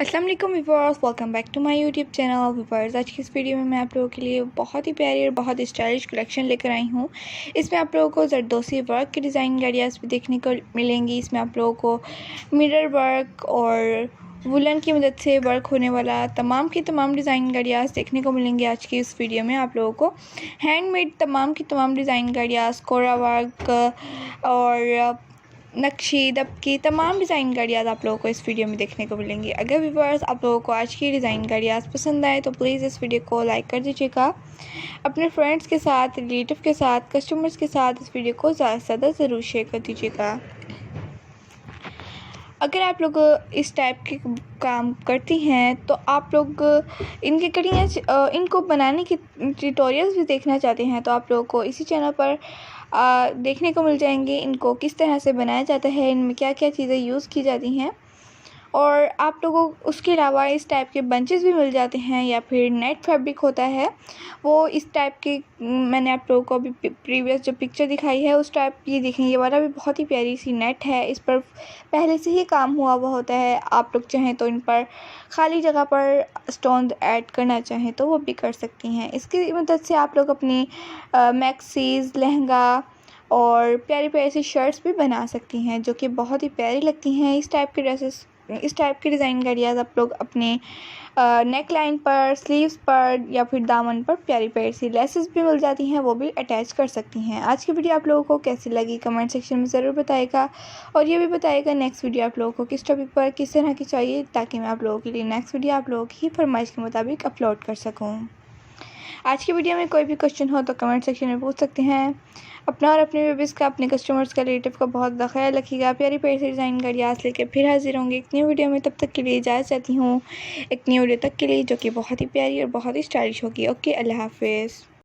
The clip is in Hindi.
अस्सलाम वालेकुम viewers, welcome back to my YouTube channel. Viewers, आज की इस वीडियो में मैं आप लोगों के लिए बहुत ही प्यारी और बहुत स्टाइलिश कलेक्शन लेकर आई हूँ। इसमें आप लोगों को जरदोसी वर्क की डिज़ाइन आइडियाज़ भी देखने को मिलेंगी। इसमें आप लोगों को मिरर वर्क और वुलन की मदद से वर्क होने वाला तमाम की तमाम डिज़ाइन आइडियाज़ देखने को मिलेंगे। आज की इस वीडियो में आप लोगों को हैंडमेड तमाम की तमाम डिज़ाइन आइडियाज़, कोरा वर्क और नक्शी दबकी तमाम डिज़ाइन गाड़ियाँ आप लोगों को इस वीडियो में देखने को मिलेंगी। अगर व्यूअर्स आप लोगों को आज की डिज़ाइन गाड़ियाँ पसंद आए तो प्लीज़ इस वीडियो को लाइक कर दीजिएगा। अपने फ्रेंड्स के साथ, रिलेटिव के साथ, कस्टमर्स के साथ इस वीडियो को ज़्यादा से ज़्यादा ज़रूर शेयर कर दीजिएगा। अगर आप लोग इस टाइप के काम करती हैं तो आप लोग इनकी कटिंग इनको बनाने की ट्यूटोरियल्स भी देखना चाहते हैं तो आप लोगों को इसी चैनल पर देखने को मिल जाएंगे। इनको किस तरह से बनाया जाता है, इनमें क्या क्या चीज़ें यूज़ की जाती हैं, और आप लोगों को उसके अलावा इस टाइप के बंचेस भी मिल जाते हैं या फिर नेट फैब्रिक होता है वो इस टाइप के। मैंने आप लोगों को अभी प्रीवियस जो पिक्चर दिखाई है उस टाइप ये देखें, ये वाला भी बहुत ही प्यारी सी नेट है। इस पर पहले से ही काम हुआ होता है। आप लोग चाहें तो इन पर खाली जगह पर स्टोन ऐड करना चाहें तो वो भी कर सकती हैं। इसकी मदद से आप लोग अपनी मैक्सीज, लहंगा और प्यारी प्यारी सी शर्ट्स भी बना सकती हैं जो कि बहुत ही प्यारी लगती हैं। इस टाइप के ड्रेसेस, इस टाइप की डिज़ाइन गाड़ियाँ आप लोग अपने नेक लाइन पर, स्लीव्स पर या फिर दामन पर प्यारी प्यारी सी लेसेस भी मिल जाती हैं, वो भी अटैच कर सकती हैं। आज की वीडियो आप लोगों को कैसी लगी कमेंट सेक्शन में ज़रूर बताइएगा, और ये भी बताइएगा नेक्स्ट वीडियो आप लोगों को किस टॉपिक पर, किस तरह की चाहिए, ताकि मैं आप लोगों के लिए नेक्स्ट वीडियो आप लोगों की फरमाइश के मुताबिक अपलोड कर सकूँ। आज की वीडियो में कोई भी क्वेश्चन हो तो कमेंट सेक्शन में पूछ सकते हैं। अपना और अपने बेबीज़ का, अपने कस्टमर्स का, रिलेटिव का बहुत ज़्यादा ख्याल रखिएगा। प्यारी प्यारी से डिज़ाइन गाड़ियाँ लेके फिर हाजिर होंगे एक न्यू वीडियो में। तब तक के लिए इजाज़त चाहती हूँ, एक न्यू वीडियो तक के लिए जो कि बहुत ही प्यारी और बहुत ही स्टाइलिश होगी। ओके, अल्लाह हाफिज़।